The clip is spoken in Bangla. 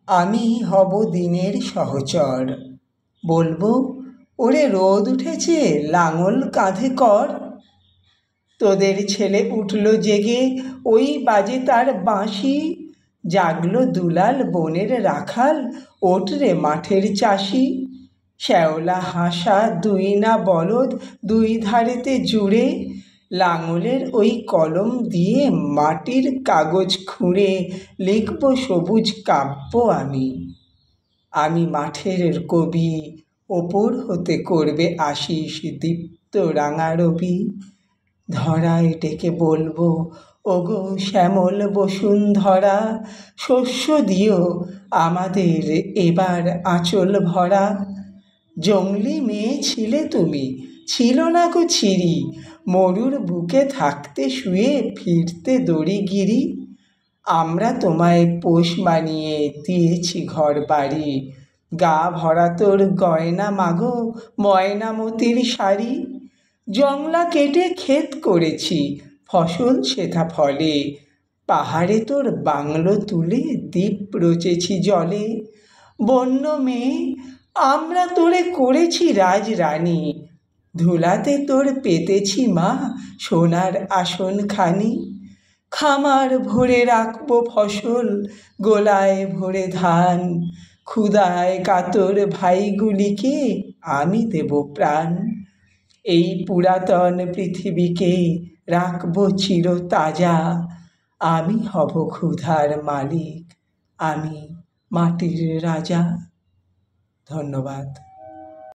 আমি হব দিনের সহচর, বলবো ওরে রোদ উঠেছে লাঙল কাঁধে কর। তোদের ছেলে উঠল জেগে ওই বাজে তার বাঁশি, জাগলো দুলাল বনের রাখাল ওঠ রে মাঠের চাষি। শ্যাওলা হাসা দুই না বলদ দুই ধারেতে জুড়ে, লাঙলের ওই কলম দিয়ে মাটির কাগজ খুঁড়ে লিখব সবুজ কাব্য আমি। আমি মাঠের কবি, ওপর হতে করবে আশিস দীপ্ত রাঙা রবি। ধরায় ডেকে বলবো ওগো শ্যামল বসুন্ধরা, শস্য দিও আমাদের এবার আঁচল ভরা। জংলি মেয়ে ছিলে তুমি, ছিল না গো ছিরি, মরুর বুকে থাকতে শুয়ে ফিরতে দড়িগিরি। আমরা তোমায় পোষ মানিয়ে দিয়েছি ঘর বাড়ি, গা ভরা তোর গয়না মাগো ময়নামতির শাড়ি। জংলা কেটে ক্ষেত করেছি ফসল সেথা ফলে, পাহাড়ে তোর বাংলো তুলে দ্বীপ রচেছি জলে। বন্য মেয়ে আমরা তোরে করেছি রাজরানী, ধুলাতে তোর পেতেছি মা সোনার আসনখানি। খামার ভরে রাখবো ফসল গোলায় ভরে ধান, ক্ষুধায় কাতর ভাইগুলিকে আমি দেব প্রাণ। এই পুরাতন পৃথিবীকে রাখবো চিরতাজা, আমি হব ক্ষুধার মালিক, আমি মাটির রাজা। ধন্যবাদ।